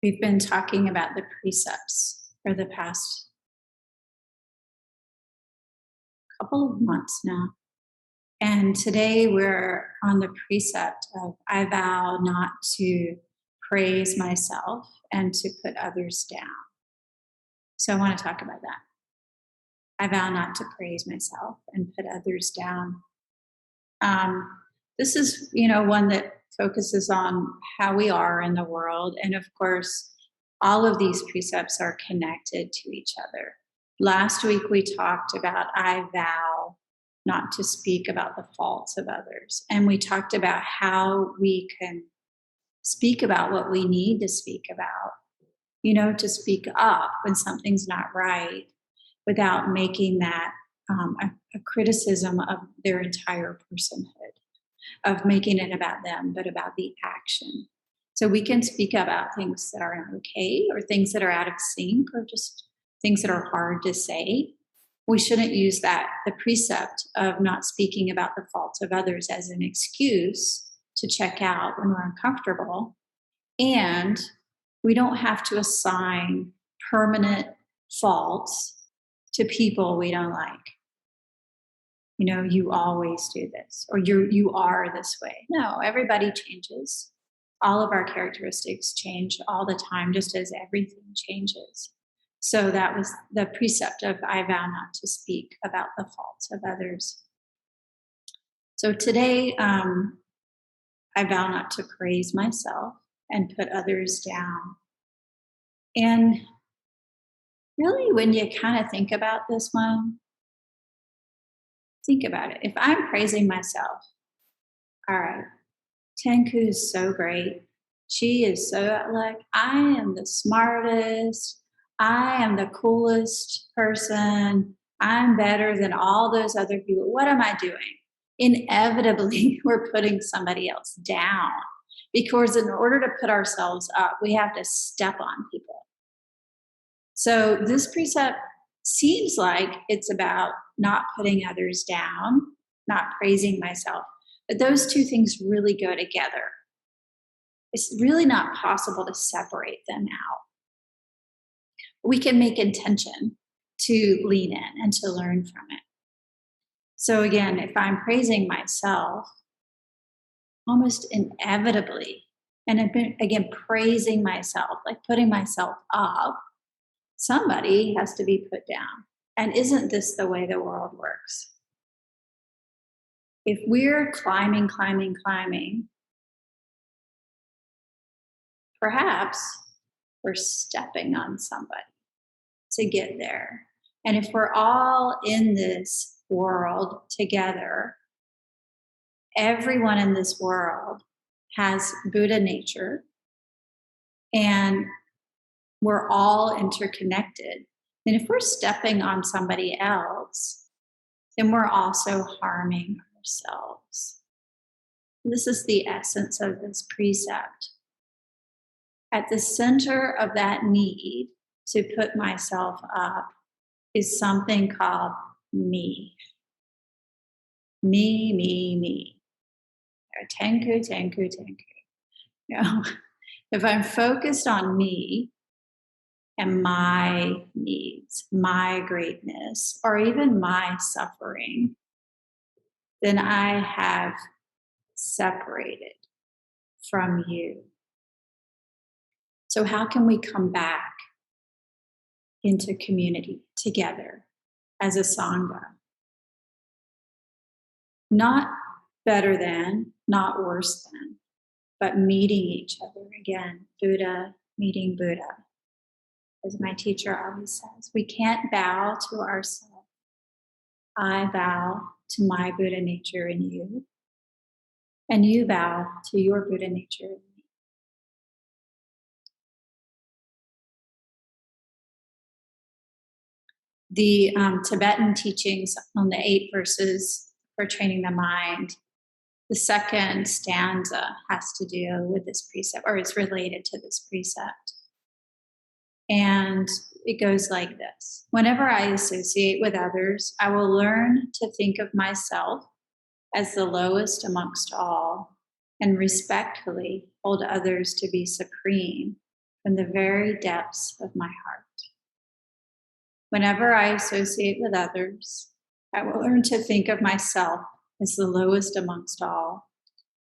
We've been talking about the precepts for the past couple of months now. And today we're on the precept of I vow not to praise myself and to put others down. So I want to talk about that. I vow not to praise myself and put others down. Um, this is, one that focuses on how we are in the world. And of course, all of these precepts are connected to each other. Last week, we talked about I vow not to speak about the faults of others. And we talked about how we can speak about what we need to speak about, to speak up when something's not right without making that a criticism of their entire personhood, of making it about them, but about the action. So we can speak about things that are not okay or things that are out of sync or just things that are hard to say. We shouldn't use the precept of not speaking about the faults of others as an excuse to check out when we're uncomfortable. And we don't have to assign permanent faults to people we don't like. You always do this, or you are this way. No, everybody changes. All of our characteristics change all the time, just as everything changes. So that was the precept of I vow not to speak about the faults of others. So today, I vow not to praise myself and put others down. And really, when you kind of think about this one, think about it. If I'm praising myself, all right, Tenku is so great. She is so I am the smartest. I am the coolest person. I'm better than all those other people. What am I doing? Inevitably, we're putting somebody else down because in order to put ourselves up, we have to step on people. So this precept seems like it's about not putting others down, not praising myself. But those two things really go together. It's really not possible to separate them out. We can make intention to lean in and to learn from it. So again, if I'm praising myself, almost inevitably, and again, praising myself, like putting myself up, somebody has to be put down. And isn't this the way the world works? If we're climbing, perhaps we're stepping on somebody to get there. And if we're all in this world together, everyone in this world has Buddha nature, and we're all interconnected. And if we're stepping on somebody else, then we're also harming ourselves. This is the essence of this precept. At the center of that need to put myself up is something called me. Me. Or Tenku. If I'm focused on me and my needs, my greatness, or even my suffering, then I have separated from you. So how can we come back into community together as a Sangha? Not better than, not worse than, but meeting each other again. Buddha meeting Buddha. As my teacher always says, we can't bow to ourselves. I bow to my Buddha nature in you, and you bow to your Buddha nature in me. The Tibetan teachings on the 8 verses for training the mind, the second stanza has to do with this precept, or is related to this precept. And it goes like this. Whenever I associate with others, I will learn to think of myself as the lowest amongst all and respectfully hold others to be supreme from the very depths of my heart. Whenever I associate with others, I will learn to think of myself as the lowest amongst all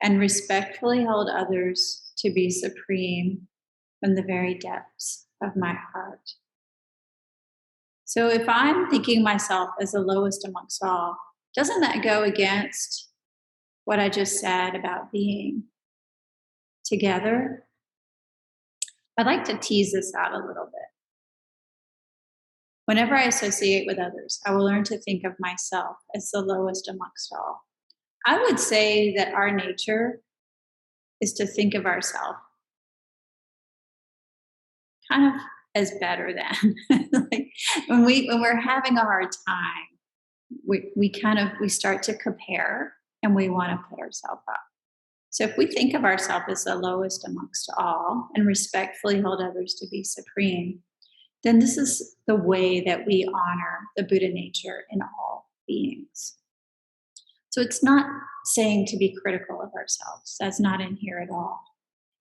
and respectfully hold others to be supreme from the very depths of my heart. So if I'm thinking myself as the lowest amongst all, doesn't that go against what I just said about being together? I'd like to tease this out a little bit. Whenever I associate with others, I will learn to think of myself as the lowest amongst all. I would say that our nature is to think of ourselves kind of as better than. Like when we're having a hard time, we start to compare and we want to put ourselves up. So if we think of ourselves as the lowest amongst all and respectfully hold others to be supreme, then this is the way that we honor the Buddha nature in all beings. So it's not saying to be critical of ourselves. That's not in here at all.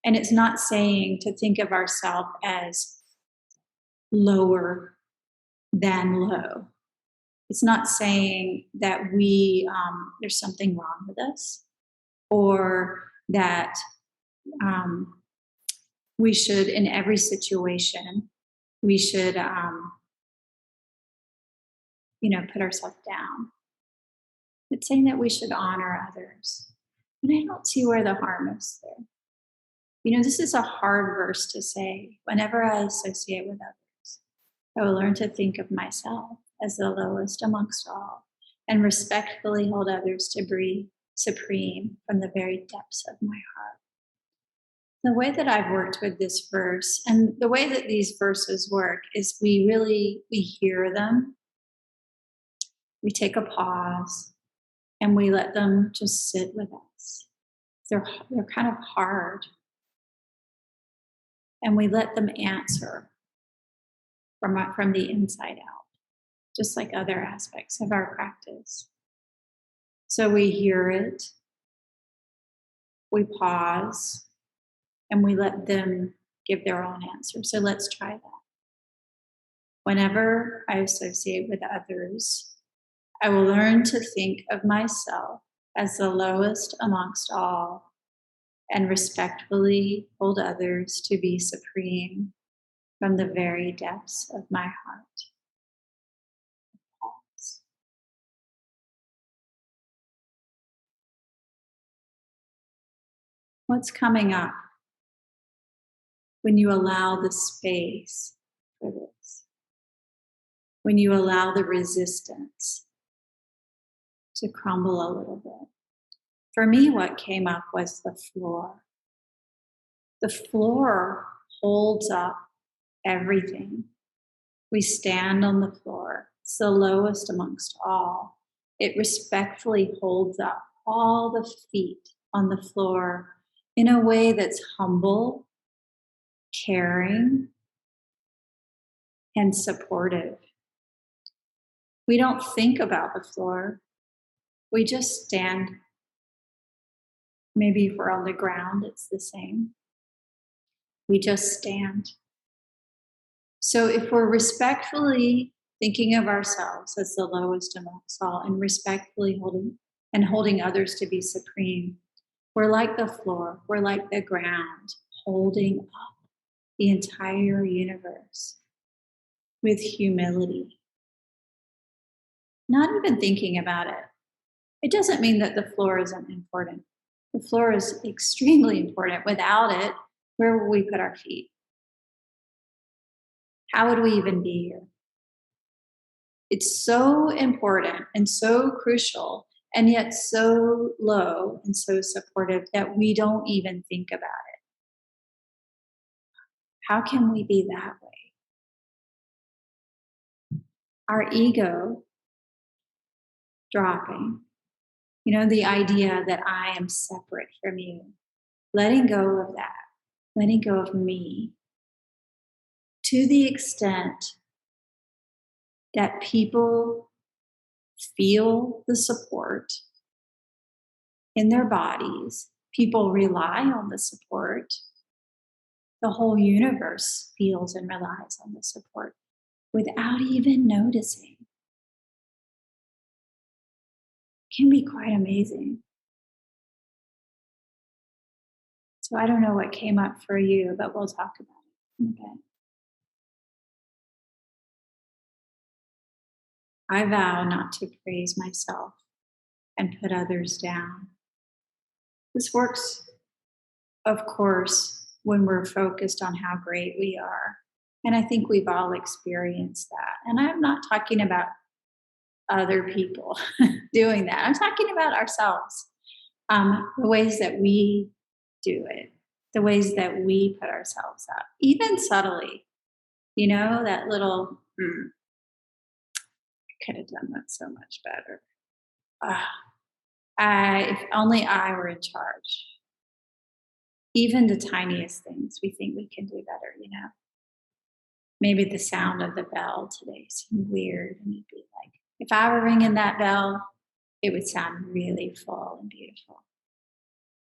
And it's not saying to think of ourselves as lower than low. It's not saying that there's something wrong with us, or that we should, in every situation, we should, put ourselves down. It's saying that we should honor others. And I don't see where the harm is there. This is a hard verse to say. Whenever I associate with others, I will learn to think of myself as the lowest amongst all and respectfully hold others to be supreme from the very depths of my heart. The way that I've worked with this verse and the way that these verses work is we hear them, we take a pause, and we let them just sit with us. They're kind of hard. And we let them answer from the inside out, just like other aspects of our practice. So we hear it, we pause, and we let them give their own answer. So let's try that. Whenever I associate with others, I will learn to think of myself as the lowest amongst all and respectfully hold others to be supreme from the very depths of my heart. Pause. What's coming up when you allow the space for this? When you allow the resistance to crumble a little bit? For me, what came up was the floor. The floor holds up everything. We stand on the floor. It's the lowest amongst all. It respectfully holds up all the feet on the floor in a way that's humble, caring, and supportive. We don't think about the floor. We just stand. Maybe if we're on the ground, it's the same. We just stand. So if we're respectfully thinking of ourselves as the lowest amongst all and respectfully holding others to be supreme, we're like the floor, we're like the ground, holding up the entire universe with humility. Not even thinking about it. It doesn't mean that the floor isn't important. The floor is extremely important. Without it, where will we put our feet? How would we even be here? It's so important and so crucial, and yet so low and so supportive that we don't even think about it. How can we be that way? Our ego dropping. The idea that I am separate from you. Letting go of that. Letting go of me. To the extent that people feel the support in their bodies, people rely on the support, The whole universe feels and relies on the support without even noticing. It can be quite amazing. So I don't know what came up for you, but we'll talk about it in a bit. I vow not to praise myself and put others down. This works, of course, when we're focused on how great we are. And I think we've all experienced that. And I'm not talking about other people doing that, I'm talking about ourselves. The ways that we do it, the ways that we put ourselves up, even subtly, that little, I could have done that so much better. If only I were in charge. Even the tiniest things we think we can do better. Maybe the sound of the bell today seemed weird, and you'd be like, if I were ringing that bell, it would sound really full and beautiful.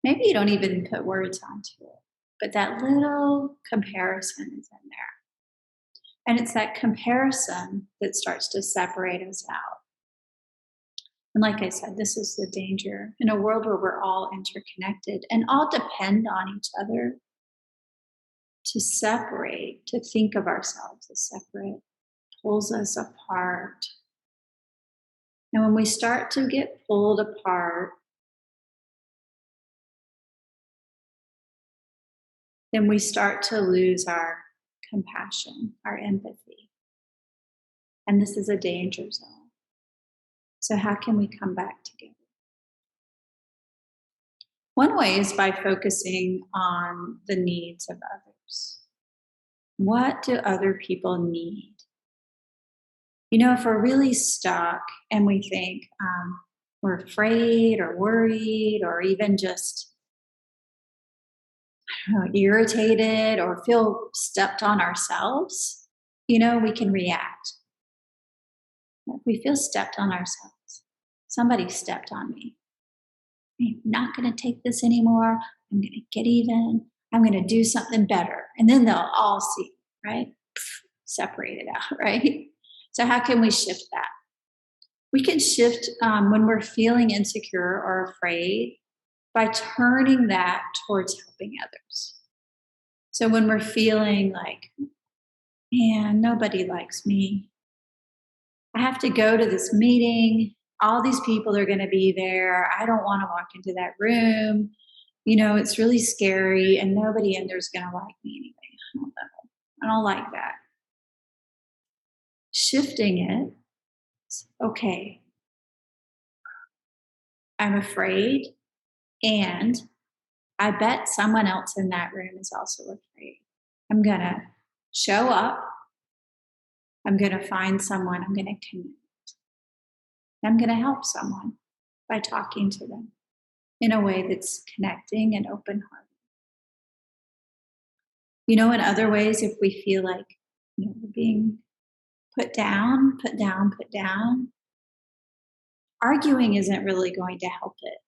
Maybe you don't even put words onto it, but that little comparison is in there. And it's that comparison that starts to separate us out. And like I said, this is the danger in a world where we're all interconnected and all depend on each other. To separate, to think of ourselves as separate, pulls us apart. And when we start to get pulled apart, then we start to lose our compassion, our empathy. And this is a danger zone. So how can we come back together? One way is by focusing on the needs of others. What do other people need? If we're really stuck and we think we're afraid or worried or even just irritated or feel stepped on ourselves, we can react. If we feel stepped on ourselves, somebody stepped on me. I'm not going to take this anymore. I'm going to get even. I'm going to do something better. And then they'll all see, right? Separate it out, right? So how can we shift that? We can shift when we're feeling insecure or afraid by turning that towards helping others. So when we're feeling like, man, nobody likes me. I have to go to this meeting. All these people are going to be there. I don't want to walk into that room. It's really scary and nobody in there is going to like me anyway. I don't like that. Shifting it. Okay. I'm afraid, and I bet someone else in that room is also afraid. I'm going to show up. I'm going to find someone. I'm going to connect. I'm going to help someone by talking to them in a way that's connecting and open-hearted. In other ways, if we feel like we're being put down, arguing isn't really going to help it.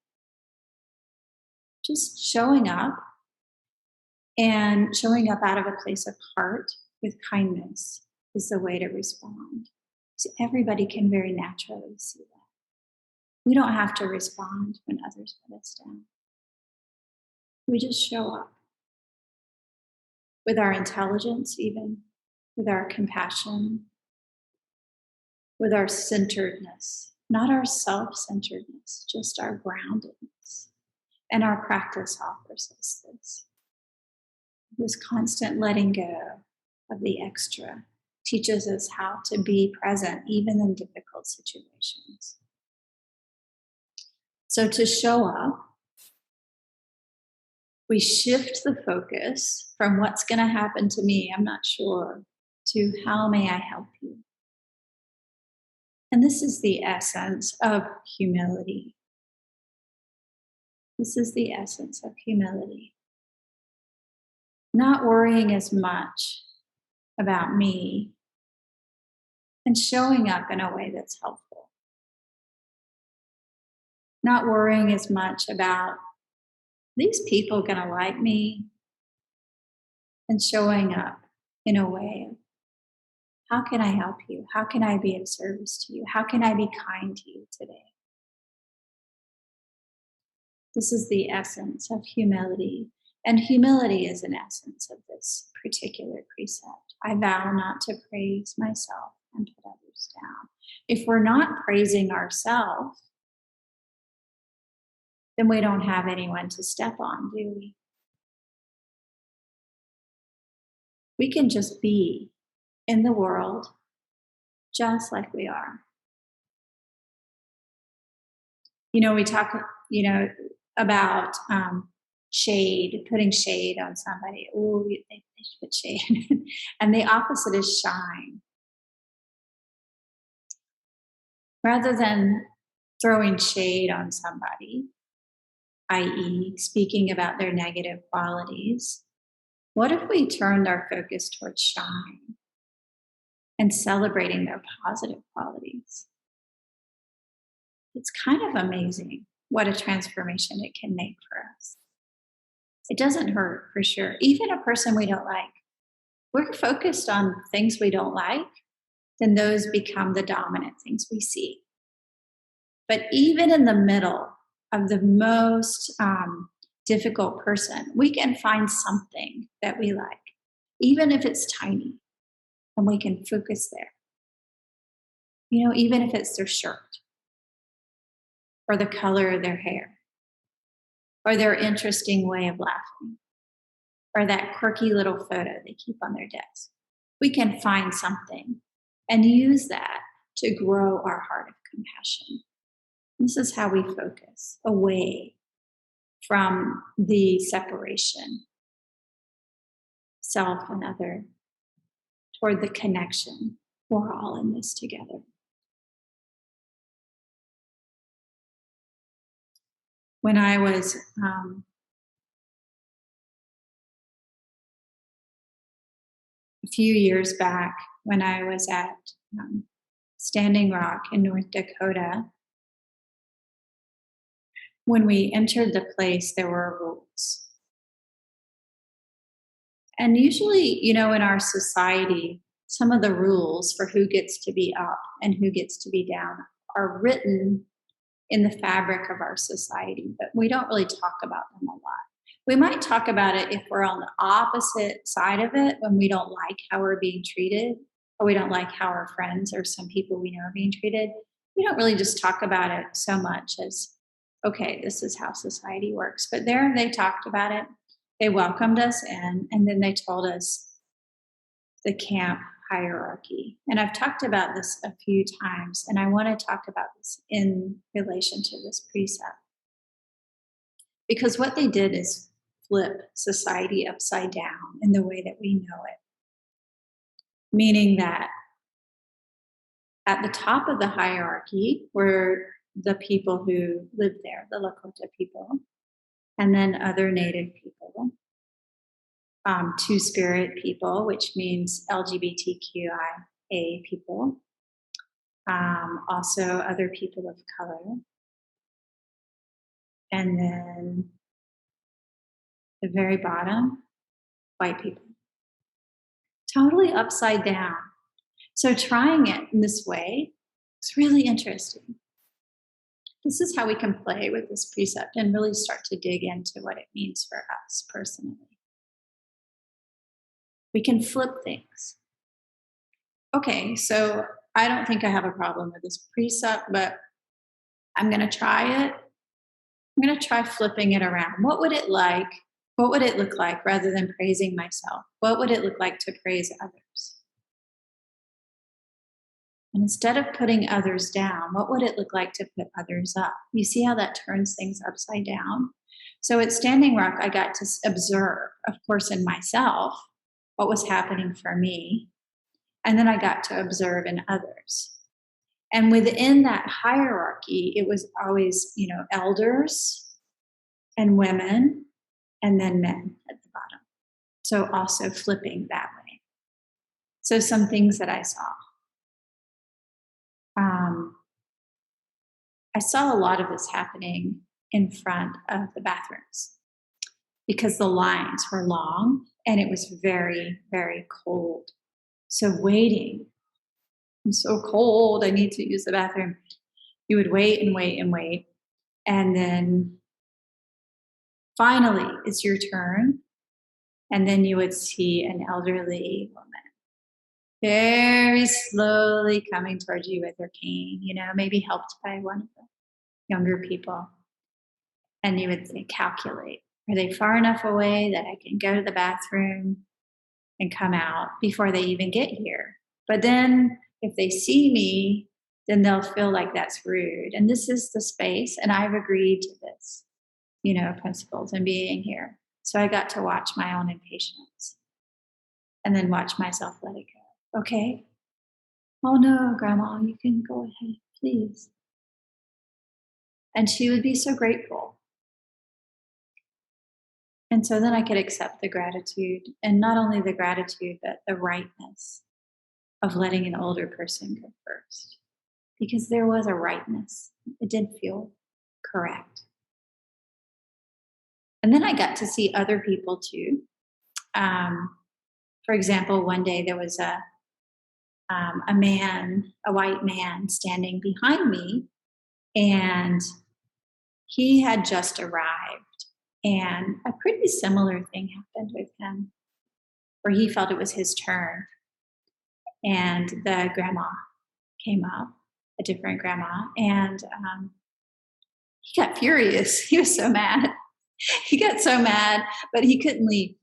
Just showing up, and showing up out of a place of heart with kindness is the way to respond. So everybody can very naturally see that. We don't have to respond when others put us down. We just show up with our intelligence, even with our compassion, with our centeredness, not our self-centeredness, just our groundedness. And our practice offers us this constant letting go of the extra teaches us how to be present even in difficult situations. So to show up, we shift the focus from what's going to happen to me, I'm not sure, to how may I help you? And this is the essence of humility. This is the essence of humility. Not worrying as much about me and showing up in a way that's helpful. Not worrying as much about, these people going to like me? and showing up in a way of, how can I help you? How can I be of service to you? How can I be kind to you today? This is the essence of humility. And humility is an essence of this particular precept. I vow not to praise myself and put others down. If we're not praising ourselves, then we don't have anyone to step on, do we? We can just be in the world just like we are. We talk, about shade, putting shade on somebody. Oh, they should put shade. And the opposite is shine. Rather than throwing shade on somebody, i.e., speaking about their negative qualities, what if we turned our focus towards shine and celebrating their positive qualities? It's kind of amazing what a transformation it can make for us. It doesn't hurt, for sure. Even a person we don't like, we're focused on things we don't like, then those become the dominant things we see. But even in the middle of the most difficult person, we can find something that we like, even if it's tiny, and we can focus there. Even if it's their shirt, or the color of their hair, or their interesting way of laughing, or that quirky little photo they keep on their desk. We can find something and use that to grow our heart of compassion. This is how we focus away from the separation, self and other, toward the connection. We're all in this together. When I was a few years back, when I was at Standing Rock in North Dakota, when we entered the place, there were rules. And usually, in our society, some of the rules for who gets to be up and who gets to be down are written in the fabric of our society, but we don't really talk about them a lot. We might talk about it if we're on the opposite side of it, when we don't like how we're being treated, or we don't like how our friends or some people we know are being treated. We don't really just talk about it so much as, okay, this is how society works. But there they talked about it. They welcomed us in, and then they told us the camp hierarchy. And I've talked about this a few times, and I want to talk about this in relation to this precept. Because what they did is flip society upside down in the way that we know it. Meaning that at the top of the hierarchy were the people who lived there, the Lakota people, and then other Native people, Two-Spirit people, which means LGBTQIA people, also other people of color, and then the very bottom, white people. Totally upside down. So trying it in this way is really interesting. This is how we can play with this precept and really start to dig into what it means for us personally. We can flip things. Okay, so I don't think I have a problem with this precept, but I'm going to try it. I'm going to try flipping it around. What would it look like rather than praising myself? What would it look like to praise others? And instead of putting others down, what would it look like to put others up? You see how that turns things upside down? So at Standing Rock, I got to observe, of course, in myself, what was happening for me. And then I got to observe in others. And within that hierarchy, it was always, elders and women, and then men at the bottom. So also flipping that way. So some things that I saw. I saw a lot of this happening in front of the bathrooms because the lines were long and it was very, very cold. So waiting, I'm so cold, I need to use the bathroom. You would wait and wait and wait. And then finally, it's your turn. And then you would see an elderly woman very slowly coming towards you with her cane, maybe helped by one of the younger people. And you would say, calculate. Are they far enough away that I can go to the bathroom and come out before they even get here? But then if they see me, then they'll feel like that's rude. And this is the space, and I've agreed to this, principles and being here. So I got to watch my own impatience and then watch myself let it go. Okay. Oh no, Grandma, you can go ahead, please. And she would be so grateful. And so then I could accept the gratitude, and not only the gratitude, but the rightness of letting an older person go first. Because there was a rightness. It did feel correct. And then I got to see other people too. For example, one day there was a white man standing behind me, and he had just arrived. And a pretty similar thing happened with him, where he felt it was his turn. And the grandma came up, a different grandma, and he got furious. He was so mad. He got so mad, but he couldn't leave,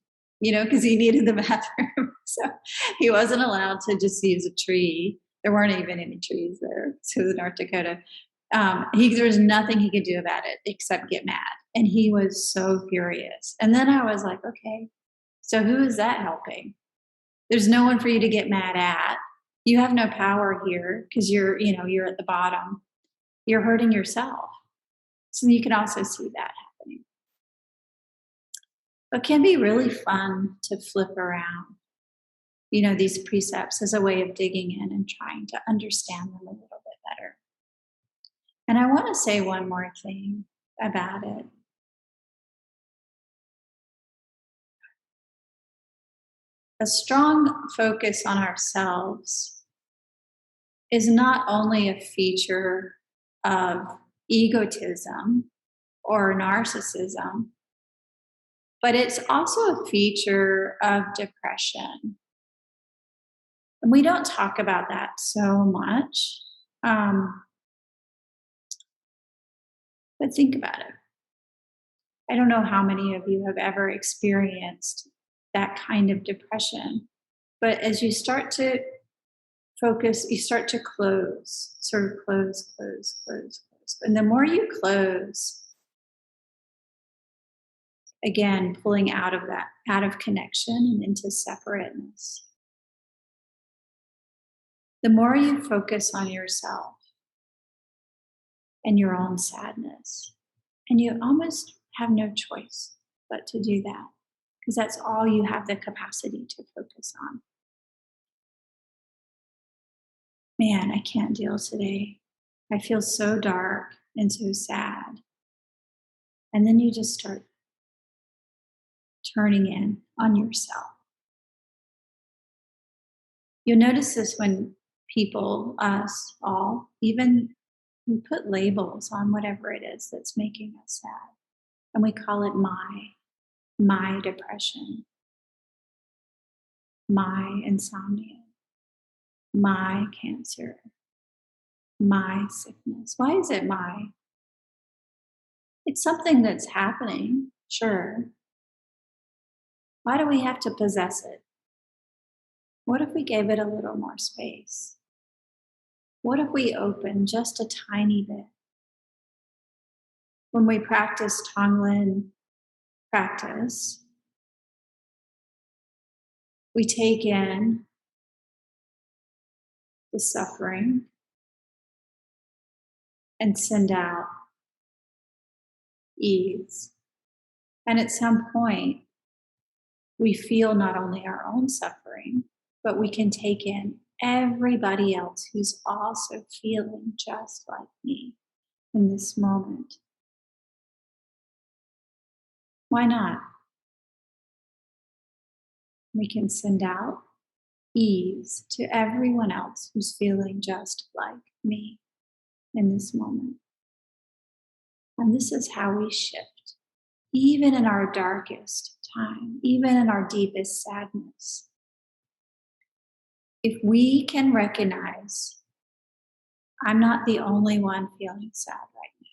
because he needed the bathroom. So he wasn't allowed to just use a tree. There weren't even any trees there. So the North Dakota. There was nothing he could do about it except get mad. And he was so furious. And then I was like, okay, so who is that helping? There's no one for you to get mad at. You have no power here because you're at the bottom. You're hurting yourself. So you can also see that happening. It can be really fun to flip around, these precepts as a way of digging in and trying to understand them a little bit better. And I want to say one more thing about it. A strong focus on ourselves is not only a feature of egotism or narcissism, but it's also a feature of depression. And we don't talk about that so much. But think about it. I don't know how many of you have ever experienced that kind of depression. But as you start to focus, you start to close, sort of close. And the more you close, again, pulling out of connection and into separateness, the more you focus on yourself and your own sadness, and you almost have no choice but to do that, because that's all you have the capacity to focus on. Man, I can't deal today. I feel so dark and so sad. And then you just start turning in on yourself. You'll notice this when people, us all, even we put labels on whatever it is that's making us sad. And we call it my depression, my insomnia, my cancer, my sickness. Why is it my? It's something that's happening, sure. Why do we have to possess it? What if we gave it a little more space? What if we opened just a tiny bit? When we practice Tonglen practice, we take in the suffering and send out ease. And at some point, we feel not only our own suffering, but we can take in everybody else who's also feeling just like me in this moment. Why not? We can send out ease to everyone else who's feeling just like me in this moment. And this is how we shift, even in our darkest time, even in our deepest sadness. If we can recognize, I'm not the only one feeling sad right now.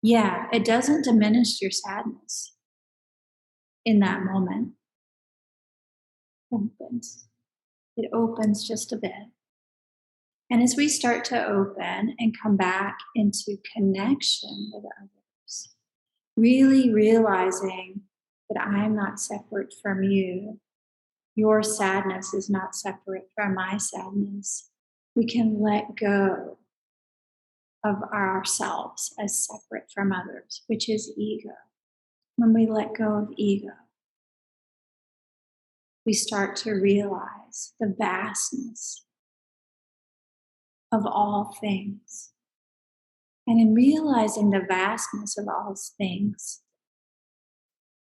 Yeah, it doesn't diminish your sadness in that moment. It opens just a bit. And as we start to open and come back into connection with others, really realizing that I'm not separate from you, your sadness is not separate from my sadness, we can let go of ourselves as separate from others, which is ego. When we let go of ego, we start to realize the vastness of all things. And in realizing the vastness of all things,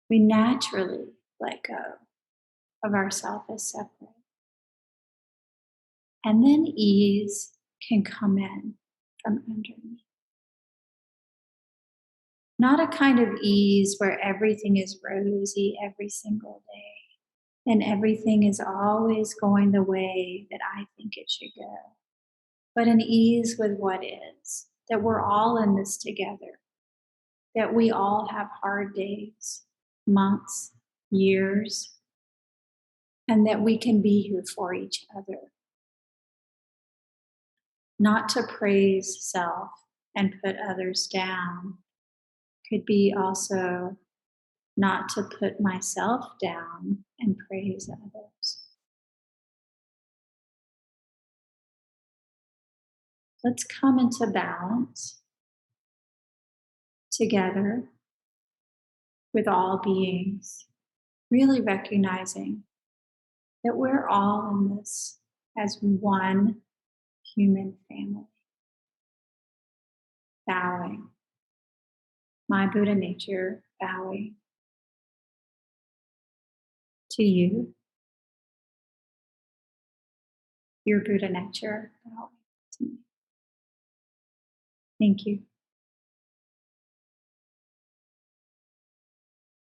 we naturally let go of ourselves as separate. And then ease can come in from underneath. Not a kind of ease where everything is rosy every single day and everything is always going the way that I think it should go, but an ease with what is, that we're all in this together, that we all have hard days, months, years, and that we can be here for each other. Not to praise self and put others down could be also not to put myself down and praise others. Let's come into balance together with all beings, really recognizing that we're all in this as one human family. Bowing. My Buddha nature bowing to you. Your Buddha nature bowing to me. Thank you.